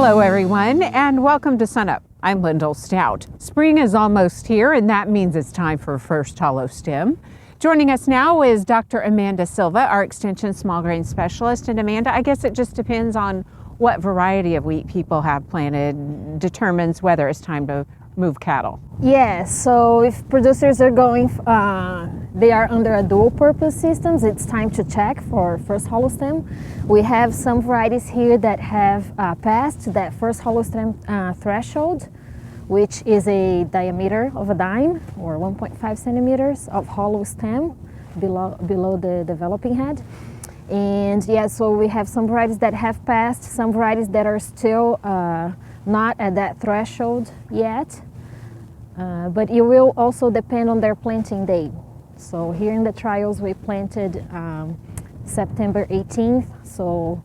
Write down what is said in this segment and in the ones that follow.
Hello everyone, and welcome to SUNUP. I'm Lyndall Stout. Spring is almost here, and that means it's time for first hollow stem. Joining us now is Dr. Amanda Silva, our Extension Small Grain Specialist. And Amanda, I guess it just depends on what variety of wheat people have planted determines whether it's time to move cattle. Yes, so if producers are going, they are under a dual purpose systems, it's time to check for first hollow stem. We have some varieties here that have passed that first hollow stem threshold, which is a diameter of a dime or 1.5 centimeters of hollow stem below the developing head. And yeah, so we have some varieties that have passed, some varieties that are still not at that threshold yet, but it will also depend on their planting date. So here in the trials we planted September 18th, so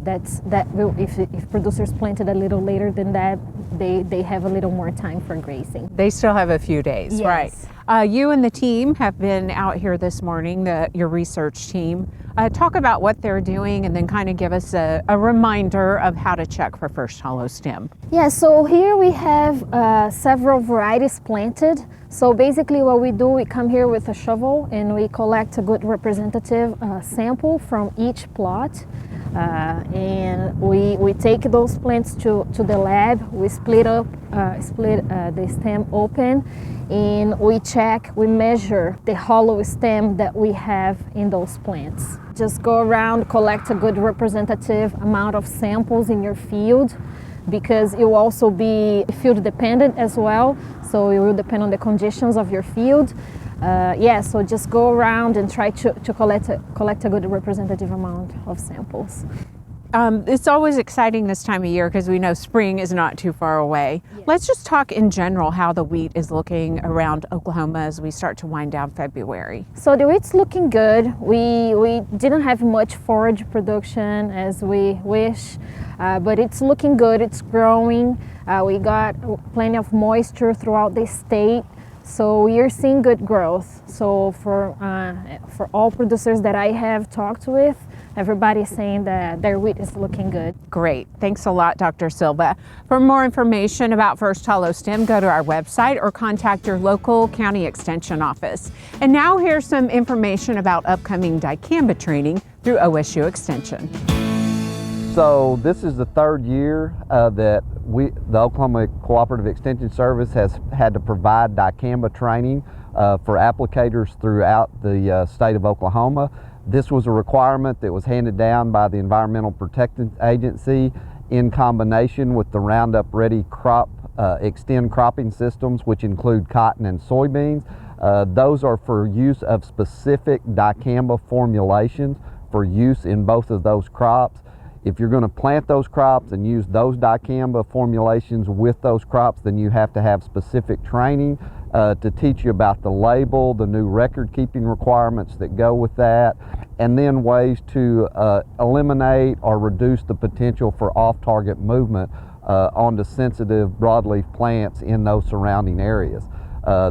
if producers planted a little later than that, they have a little more time for grazing. They still have a few days, yes. Right? You and the team have been out here this morning, your research team. Talk about what they're doing and then kind of give us a reminder of how to check for first hollow stem. Yeah, so here we have several varieties planted. So basically what we do, we come here with a shovel and we collect a good representative sample from each plot. And we take those plants to the lab, we split the stem open, and we measure the hollow stem that we have in those plants. Just go around, collect a good representative amount of samples in your field, because it will also be field dependent as well, so it will depend on the conditions of your field. So just go around and try to collect a good representative amount of samples. It's always exciting this time of year because we know spring is not too far away. Yes. Let's just talk in general how the wheat is looking around Oklahoma as we start to wind down February. So the wheat's looking good. We didn't have much forage production as we wish, but it's looking good. It's growing. We got plenty of moisture throughout the state. So we are seeing good growth. So for all producers that I have talked with, everybody's saying that their wheat is looking good. Great. Thanks a lot, Dr. Silva. For more information about first hollow stem, go to our website or contact your local county extension office. And now here's some information about upcoming dicamba training through OSU Extension. So this is the third year that the Oklahoma Cooperative Extension Service has had to provide dicamba training for applicators throughout the state of Oklahoma. This was a requirement that was handed down by the Environmental Protection Agency in combination with the Roundup Ready crop extend cropping systems, which include cotton and soybeans. Those are for use of specific dicamba formulations for use in both of those crops. If you're going to plant those crops and use those dicamba formulations with those crops, then you have to have specific training to teach you about the label, the new record-keeping requirements that go with that, and then ways to eliminate or reduce the potential for off-target movement onto sensitive broadleaf plants in those surrounding areas.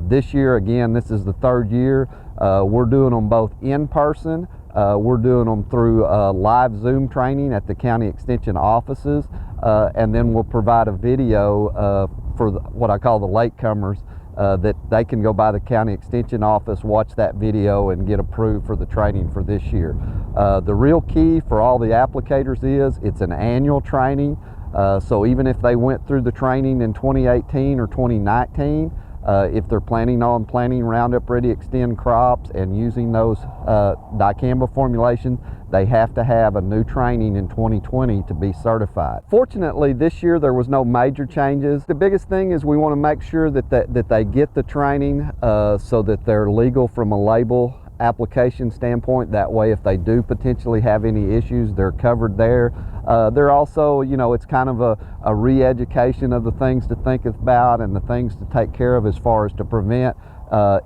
This year, again, this is the third year. We're doing them both in person. We're doing them through live Zoom training at the county extension offices, and then we'll provide a video for what I call the latecomers that they can go by the county extension office, watch that video, and get approved for the training for this year. The real key for all the applicators is it's an annual training, so even if they went through the training in 2018 or 2019, if they're planning on planting Roundup Ready Extend crops and using those dicamba formulations, they have to have a new training in 2020 to be certified. Fortunately, this year there was no major changes. The biggest thing is we want to make sure that they get the training so that they're legal from a label application standpoint. That way, if they do potentially have any issues, they're covered there. They're also, it's kind of a re-education of the things to think about and the things to take care of as far as to prevent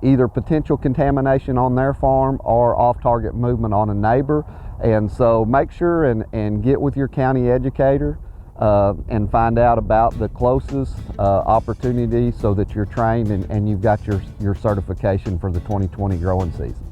either potential contamination on their farm or off-target movement on a neighbor. And so make sure and get with your county educator and find out about the closest opportunity so that you're trained and you've got your certification for the 2020 growing season.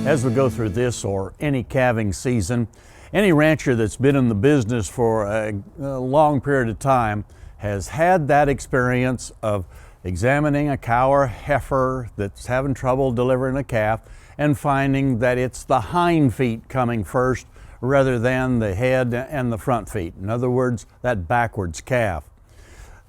As we go through this or any calving season, any rancher that's been in the business for a long period of time has had that experience of examining a cow or heifer that's having trouble delivering a calf and finding that it's the hind feet coming first rather than the head and the front feet. In other words, that backwards calf.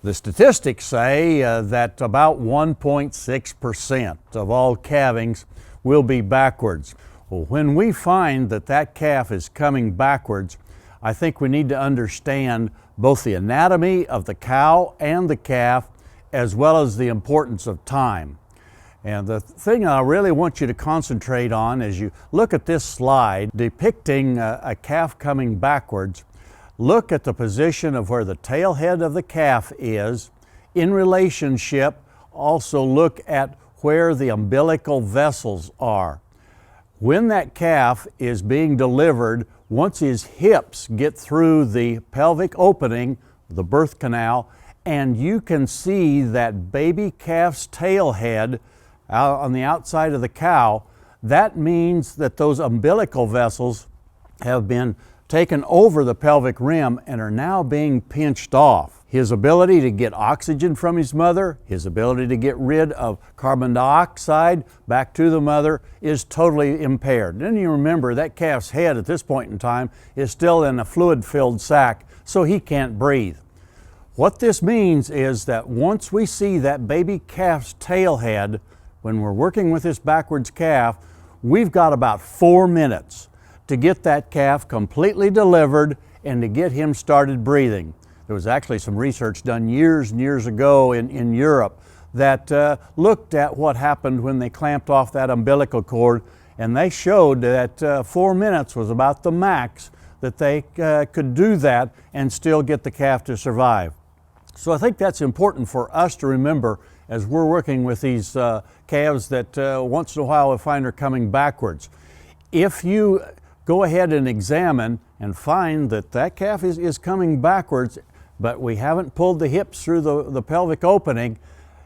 The statistics say that about 1.6% of all calvings will be backwards. Well, when we find that that calf is coming backwards, I think we need to understand both the anatomy of the cow and the calf, as well as the importance of time. And the thing I really want you to concentrate on as you look at this slide depicting a calf coming backwards, look at the position of where the tail head of the calf is in relationship. Also look at where the umbilical vessels are. When that calf is being delivered, once his hips get through the pelvic opening, the birth canal, and you can see that baby calf's tail head out on the outside of the cow, that means that those umbilical vessels have been taken over the pelvic rim and are now being pinched off. His ability to get oxygen from his mother, his ability to get rid of carbon dioxide back to the mother is totally impaired. Then you remember that calf's head at this point in time is still in a fluid-filled sac, so he can't breathe. What this means is that once we see that baby calf's tail head, when we're working with this backwards calf, we've got about 4 minutes to get that calf completely delivered and to get him started breathing. There was actually some research done years and years ago in Europe that looked at what happened when they clamped off that umbilical cord, and they showed that 4 minutes was about the max that they could do that and still get the calf to survive. So I think that's important for us to remember as we're working with these calves that once in a while we find are coming backwards. If you go ahead and examine and find that that calf is coming backwards, but we haven't pulled the hips through the pelvic opening,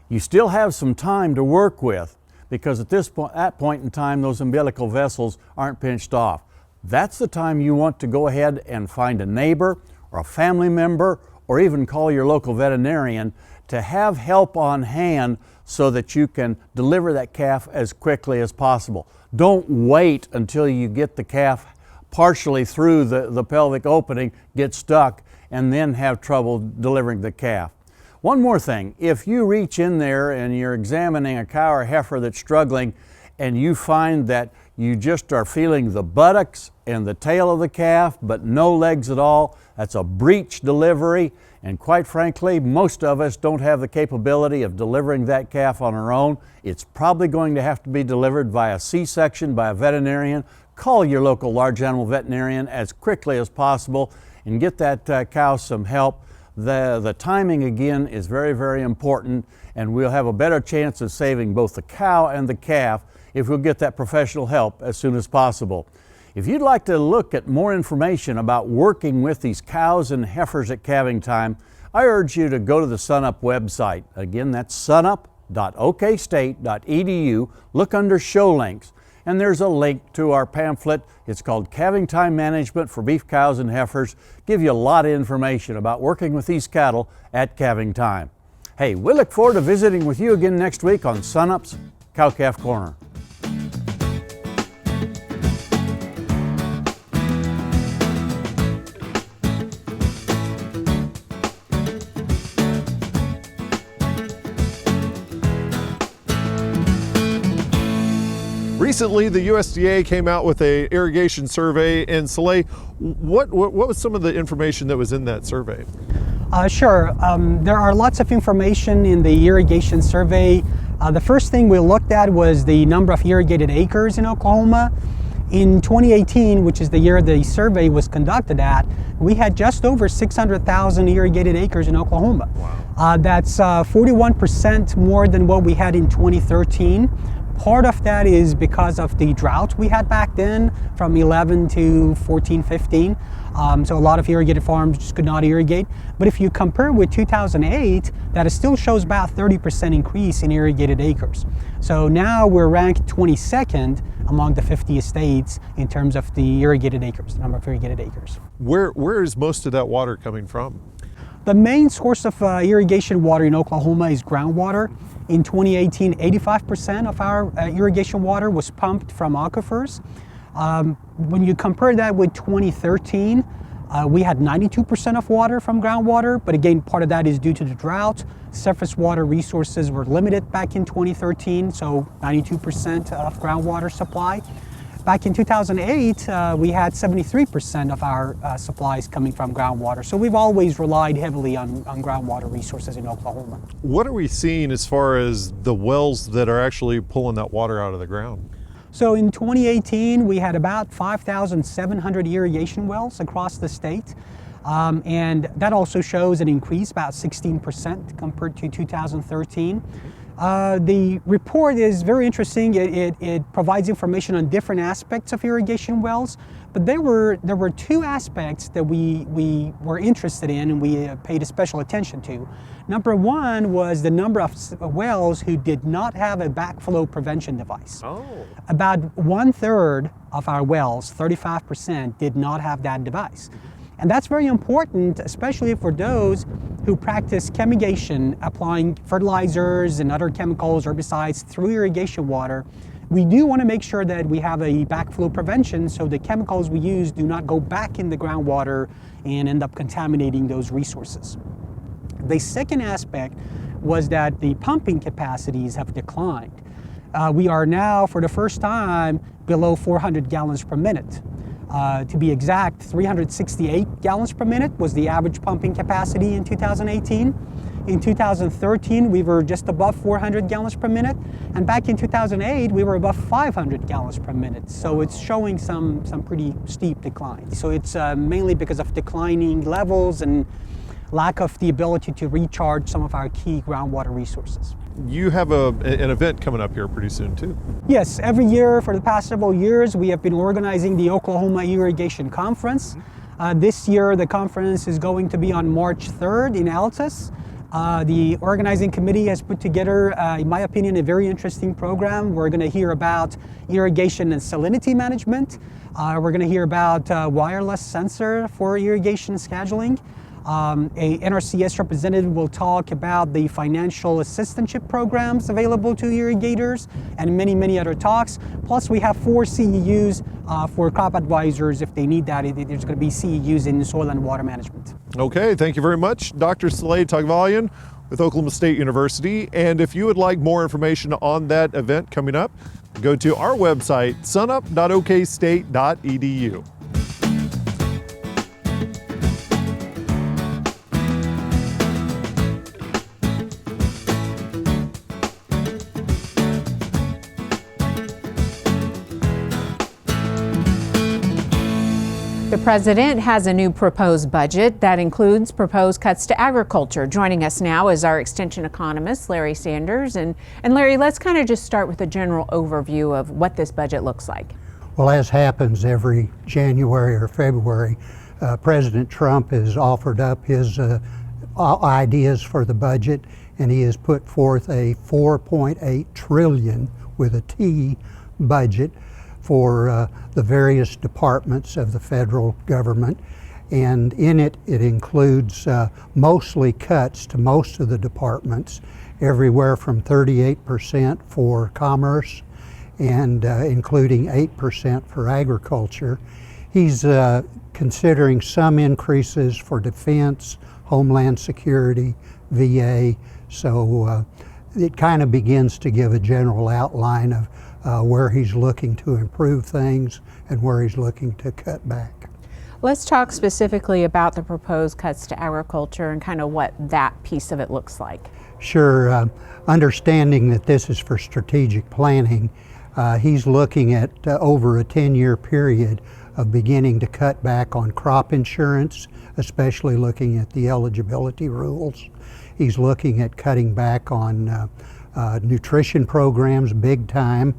you still have some time to work with, because at that point in time those umbilical vessels aren't pinched off. That's the time you want to go ahead and find a neighbor or a family member or even call your local veterinarian to have help on hand so that you can deliver that calf as quickly as possible. Don't wait until you get the calf partially through the pelvic opening, get stuck, and then have trouble delivering the calf. One more thing, if you reach in there and you're examining a cow or heifer that's struggling and you find that you just are feeling the buttocks and the tail of the calf but no legs at all, that's a breech delivery, and quite frankly most of us don't have the capability of delivering that calf on our own. It's probably going to have to be delivered via C-section by a veterinarian. Call your local large animal veterinarian as quickly as possible and get that cow some help. The timing again is very, very important, and we'll have a better chance of saving both the cow and the calf if we'll get that professional help as soon as possible. If you'd like to look at more information about working with these cows and heifers at calving time, I urge you to go to the SUNUP website. Again, that's sunup.okstate.edu. Look under show links, and there's a link to our pamphlet. It's called Calving Time Management for Beef Cows and Heifers. Give you a lot of information about working with these cattle at calving time. Hey, we look forward to visiting with you again next week on SUNUP's Cow-Calf Corner. Recently, the USDA came out with an irrigation survey, and Saleh, what was some of the information that was in that survey? Sure. There are lots of information in the irrigation survey. The first thing we looked at was the number of irrigated acres in Oklahoma. In 2018, which is the year the survey was conducted at, we had just over 600,000 irrigated acres in Oklahoma. Wow. That's 41% more than what we had in 2013. Part of that is because of the drought we had back then from 11 to 14, 15. So a lot of irrigated farms just could not irrigate. But if you compare with 2008, that still shows about 30% increase in irrigated acres. So now we're ranked 22nd among the 50 states in terms of the irrigated acres, the number of irrigated acres. Where is most of that water coming from? The main source of irrigation water in Oklahoma is groundwater. In 2018, 85% of our irrigation water was pumped from aquifers. When you compare that with 2013, we had 92% of water from groundwater, but again, part of that is due to the drought. Surface water resources were limited back in 2013, so 92% of groundwater supply. Back in 2008, we had 73% of our supplies coming from groundwater. So we've always relied heavily on groundwater resources in Oklahoma. What are we seeing as far as the wells that are actually pulling that water out of the ground? So in 2018, we had about 5,700 irrigation wells across the state. And that also shows an increase, about 16% compared to 2013. The report is very interesting. It provides information on different aspects of irrigation wells, but there were two aspects that we were interested in and we paid special attention to. Number one was the number of wells who did not have a backflow prevention device. Oh. About 1/3 of our wells, 35%, did not have that device. And that's very important, especially for those who practice chemigation, applying fertilizers and other chemicals, herbicides through irrigation water. We do want to make sure that we have a backflow prevention so the chemicals we use do not go back in the groundwater and end up contaminating those resources. The second aspect was that the pumping capacities have declined. We are now, for the first time, below 400 gallons per minute. To be exact, 368 gallons per minute was the average pumping capacity in 2018. In 2013, we were just above 400 gallons per minute, and back in 2008, we were above 500 gallons per minute. So it's showing some pretty steep decline. So it's mainly because of declining levels and lack of the ability to recharge some of our key groundwater resources. You have an event coming up here pretty soon too. Yes, every year for the past several years, we have been organizing the Oklahoma Irrigation Conference. This year, the conference is going to be on March 3rd in Altus. The organizing committee has put together, in my opinion, a very interesting program. We're going to hear about irrigation and salinity management. We're going to hear about wireless sensor for irrigation scheduling. A NRCS representative will talk about the financial assistantship programs available to irrigators and many, many other talks. Plus, we have 4 CEUs for crop advisors if they need that. There's going to be CEUs in soil and water management. Okay, thank you very much, Dr. Saleh Taghvaeian with Oklahoma State University. And if you would like more information on that event coming up, go to our website, sunup.okstate.edu. The president has a new proposed budget that includes proposed cuts to agriculture. Joining us now is our extension economist, Larry Sanders. And Larry, let's kind of just start with a general overview of what this budget looks like. Well, as happens every January or February, President Trump has offered up his ideas for the budget, and he has put forth a $4.8 trillion with a T budget for the various departments of the federal government. And in it, it includes mostly cuts to most of the departments, everywhere from 38% for commerce and including 8% for agriculture. He's considering some increases for defense, homeland security, VA, so it kind of begins to give a general outline of where he's looking to improve things and where he's looking to cut back. Let's talk specifically about the proposed cuts to agriculture and kind of what that piece of it looks like. Sure, understanding that this is for strategic planning, he's looking at over a 10-year period of beginning to cut back on crop insurance, especially looking at the eligibility rules. He's looking at cutting back on nutrition programs big time.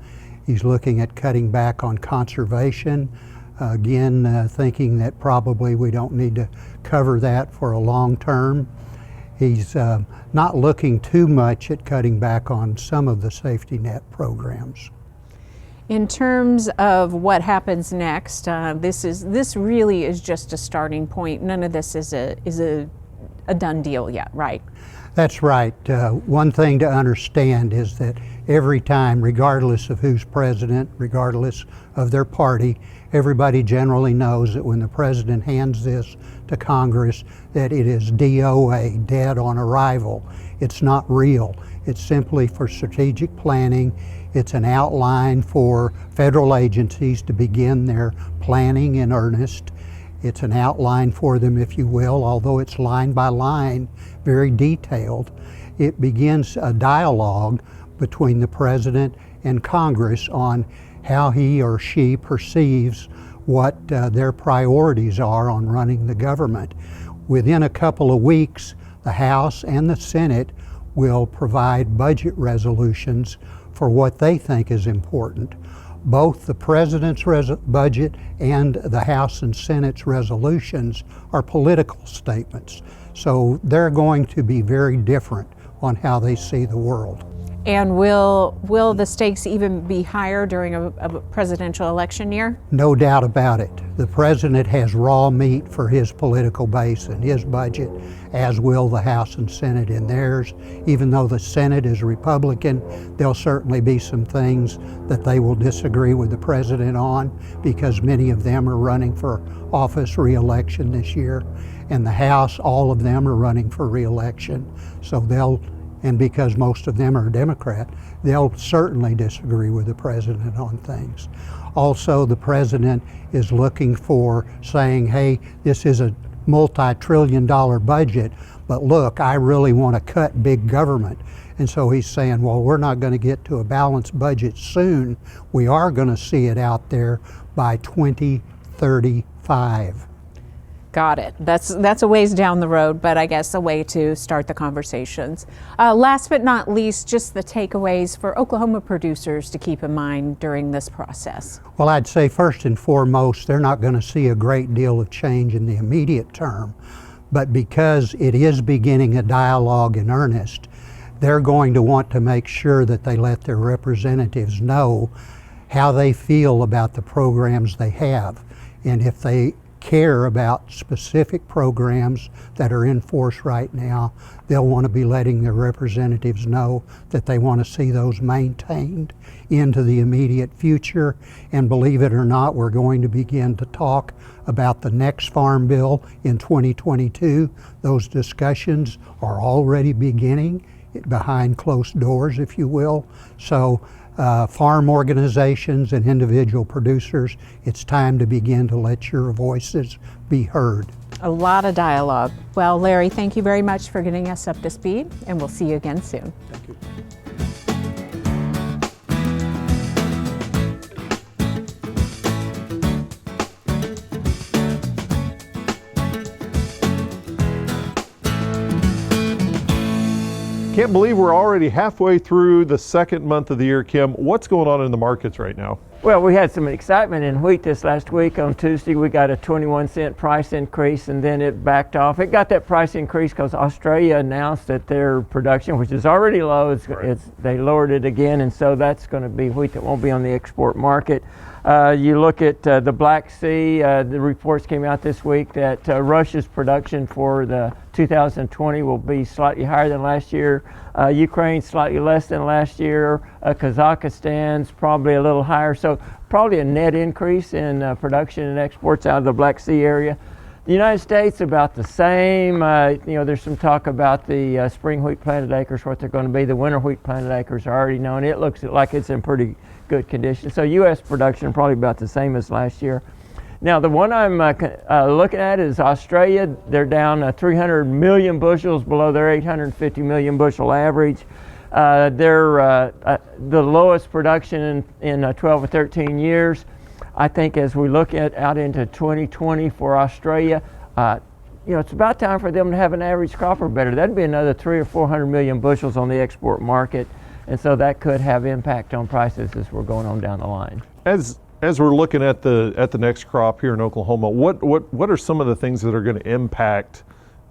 He's looking at cutting back on conservation, Again, thinking that probably we don't need to cover that for a long term. He's not looking too much at cutting back on some of the safety net programs. In terms of what happens next, this really is just a starting point. None of this is a done deal yet, right? That's right. One thing to understand is that every time, regardless of who's president, regardless of their party, everybody generally knows that when the president hands this to Congress, that it is DOA, dead on arrival. It's not real. It's simply for strategic planning. It's an outline for federal agencies to begin their planning in earnest. It's an outline for them, if you will, although it's line by line, very detailed. It begins a dialogue between the president and Congress on how he or she perceives what their priorities are on running the government. Within a couple of weeks, the House and the Senate will provide budget resolutions for what they think is important. Both the President's budget and the House and Senate's resolutions are political statements. So they're going to be very different on how they see the world. And will the stakes even be higher during a presidential election year? No doubt about it. The President has raw meat for his political base in his budget, as will the House and Senate in theirs. Even though the Senate is Republican, there'll certainly be some things that they will disagree with the President on, because many of them are running for office re-election this year. And the House, all of them are running for re-election. So and because most of them are Democrat, they'll certainly disagree with the president on things. Also, the president is looking for saying, hey, this is a multi-trillion-dollar budget, but look, I really want to cut big government. And so he's saying, well, we're not going to get to a balanced budget soon. We are going to see it out there by 2035. Got it. That's a ways down the road, but I guess a way to start the conversations. Last but not least, just the takeaways for Oklahoma producers to keep in mind during this process. Well, I'd say first and foremost, they're not going to see a great deal of change in the immediate term, but because it is beginning a dialogue in earnest, they're going to want to make sure that they let their representatives know how they feel about the programs they have. And if they care about specific programs that are in force right now, they'll want to be letting their representatives know that they want to see those maintained into the immediate future. And believe it or not, we're going to begin to talk about the next farm bill in 2022. Those discussions are already beginning behind closed doors, if you will. So farm organizations and individual producers, it's time to begin to let your voices be heard. A lot of dialogue. Well, Larry, thank you very much for getting us up to speed, and we'll see you again soon. Thank you. Can't believe we're already halfway through the second month of the year, Kim. What's going on in the markets right now? Well, we had some excitement in wheat this last week. On Tuesday, we got a 21-cent price increase, and then it backed off. It got that price increase because Australia announced that their production, which is already low, they lowered it again, and so that's going to be wheat that won't be on the export market. You look at the Black Sea, the reports came out this week that Russia's production for the 2020 will be slightly higher than last year. Ukraine slightly less than last year. Kazakhstan's probably a little higher. So probably a net increase in production and exports out of the Black Sea area. The United States about the same. There's some talk about the spring wheat planted acres, what they're going to be. The winter wheat planted acres are already known. It looks like it's in pretty good condition. So U.S. production probably about the same as last year. Now the one I'm looking at is Australia. They're down 300 million bushels below their 850 million bushel average. They're the lowest production in 12 or 13 years. I think as we look out into 2020 for Australia, it's about time for them to have an average crop or better. That'd be another 300 or 400 million bushels on the export market. And so that could have impact on prices as we're going on down the line. As As we're looking at the next crop here in Oklahoma, what are some of the things that are going to impact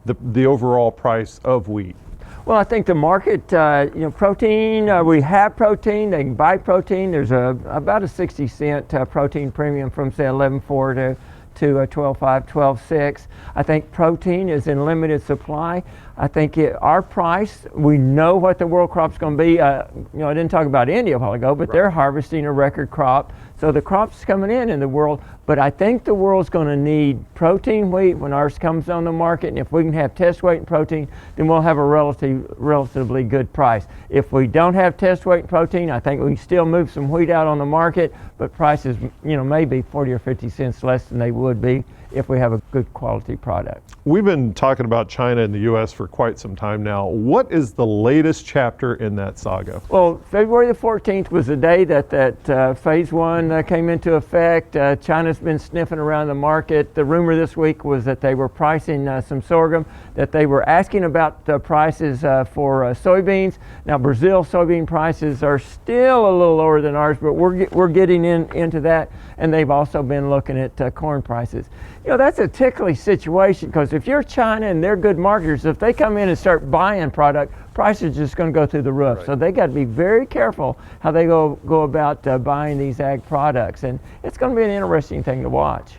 the overall price of wheat? Well, I think the market, protein, we have protein, they can buy protein. There's about a 60-cent protein premium from, say, 11.4 to 12.5, 12.6. I think protein is in limited supply. I think our price, we know what the world crop's going to be. I didn't talk about India a while ago, but they're harvesting a record crop. So the crop's coming in the world, but I think the world's going to need protein wheat when ours comes on the market, and if we can have test weight and protein, then we'll have a relatively good price. If we don't have test weight and protein, I think we can still move some wheat out on the market, but prices, maybe 40 or 50 cents less than they would be if we have a good quality product. We've been talking about China and the U.S. for quite some time now. What is the latest chapter in that saga? Well, February the 14th was the day that phase one came into effect. China's been sniffing around the market. The rumor this week was that they were pricing some sorghum, that they were asking about the prices for soybeans. Now, Brazil soybean prices are still a little lower than ours, but we're getting into that, and they've also been looking at corn prices. That's a ticklish situation, because if you're China and they're good marketers, if they come in and start buying product, prices are just going to go through the roof. Right. So they got to be very careful how they go about buying these ag products, and it's going to be an interesting thing to watch.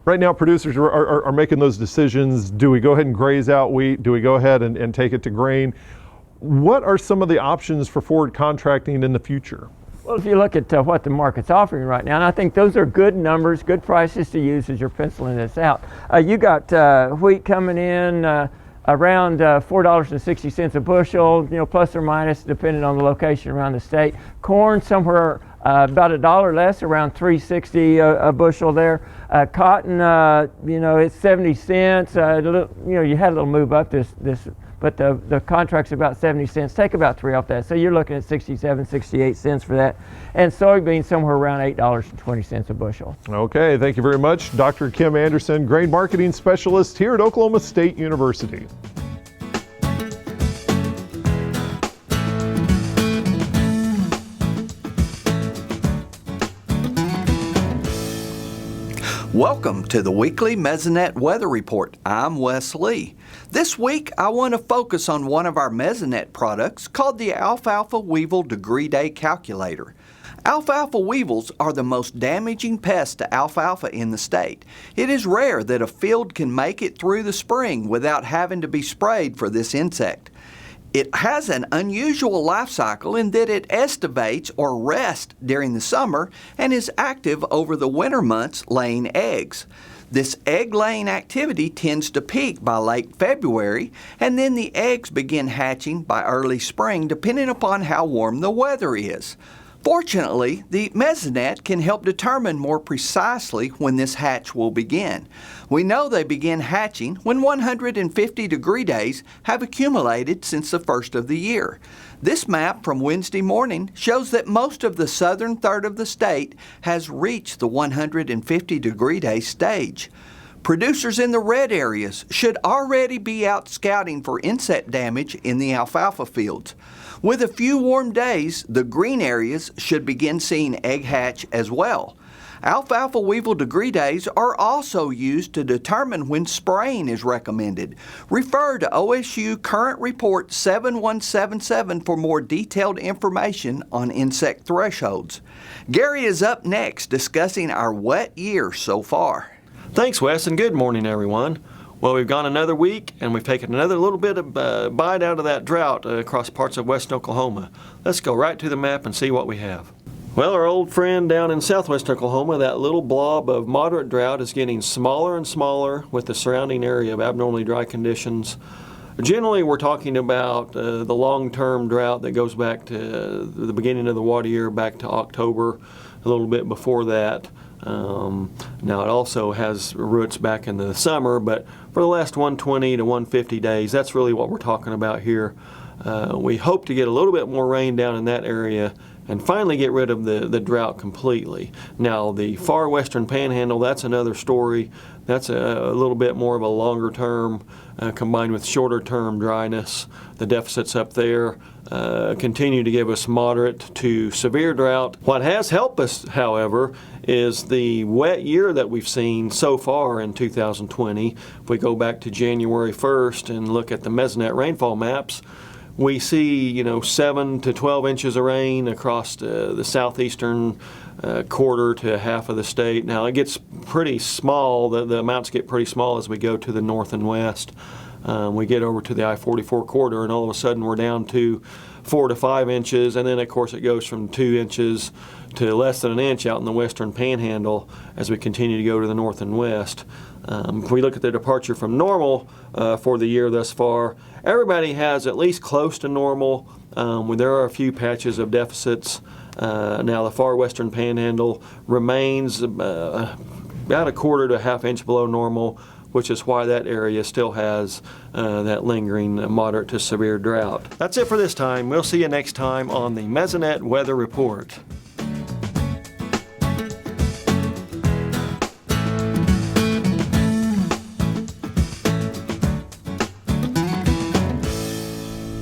Right now, producers are making those decisions. Do we go ahead and graze out wheat? Do we go ahead and take it to grain? What are some of the options for forward contracting in the future? Well, if you look at what the market's offering right now, and I think those are good numbers, good prices to use as you're penciling this out. You got wheat coming in around $4.60 a bushel, plus or minus, depending on the location around the state. Corn somewhere about $1 less, around $3.60 a bushel there. Cotton, it's 70 cents. You had a little move up this. But the contract's about 70 cents. Take about 3 off that. So you're looking at 67, 68 cents for that. And soybeans somewhere around $8.20 a bushel. Okay, thank you very much. Dr. Kim Anderson, grain marketing specialist here at Oklahoma State University. Welcome to the weekly Mesonet Weather Report. I'm Wes Lee. This week, I want to focus on one of our Mesonet products called the Alfalfa Weevil Degree Day Calculator. Alfalfa weevils are the most damaging pest to alfalfa in the state. It is rare that a field can make it through the spring without having to be sprayed for this insect. It has an unusual life cycle in that it estivates or rests during the summer and is active over the winter months laying eggs. This egg-laying activity tends to peak by late February, and then the eggs begin hatching by early spring depending upon how warm the weather is. Fortunately, the Mesonet can help determine more precisely when this hatch will begin. We know they begin hatching when 150 degree days have accumulated since the first of the year. This map from Wednesday morning shows that most of the southern third of the state has reached the 150 degree day stage. Producers in the red areas should already be out scouting for insect damage in the alfalfa fields. With a few warm days, the green areas should begin seeing egg hatch as well. Alfalfa weevil degree days are also used to determine when spraying is recommended. Refer to OSU Current Report 7177 for more detailed information on insect thresholds. Gary is up next discussing our wet year so far. Thanks, Wes, and good morning, everyone. Well, we've gone another week, and we've taken another little bit of bite out of that drought across parts of western Oklahoma. Let's go right to the map and see what we have. Well, our old friend down in southwest Oklahoma, that little blob of moderate drought is getting smaller and smaller with the surrounding area of abnormally dry conditions. Generally, we're talking about the long-term drought that goes back to the beginning of the water year, back to October, a little bit before that. Now, it also has roots back in the summer, but for the last 120 to 150 days, that's really what we're talking about here. We hope to get a little bit more rain down in that area, and finally get rid of the drought completely. Now, the far western panhandle, that's another story. That's a little bit more of a longer term combined with shorter term dryness. The deficits up there continue to give us moderate to severe drought. What has helped us, however, is the wet year that we've seen so far in 2020. If we go back to January 1st and look at the Mesonet rainfall maps, we see 7 to 12 inches of rain across the southeastern quarter to half of the state. Now it gets pretty small, the amounts get pretty small as we go to the north and west. We get over to the I-44 corridor and all of a sudden we're down to 4 to 5 inches, and then of course it goes from 2 inches to less than an inch out in the western panhandle as we continue to go to the north and west. If we look at the departure from normal for the year thus far, everybody has at least close to normal. There are a few patches of deficits. Now the far western panhandle remains about a quarter to a half inch below normal, which is why that area still has that lingering moderate to severe drought. That's it for this time. We'll see you next time on the Mesonet Weather Report.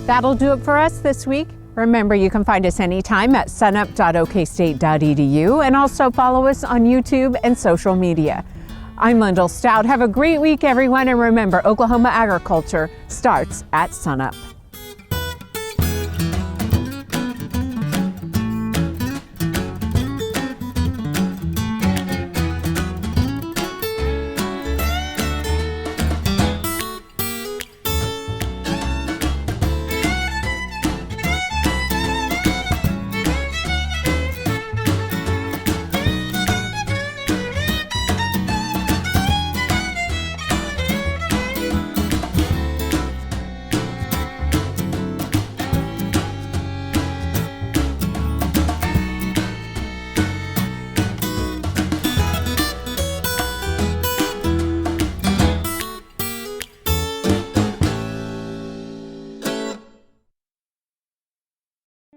That'll do it for us this week. Remember, you can find us anytime at sunup.okstate.edu and also follow us on YouTube and social media. I'm Lyndall Stout. Have a great week, everyone, and remember, Oklahoma agriculture starts at sunup.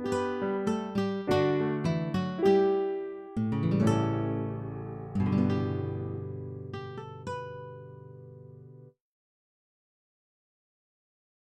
you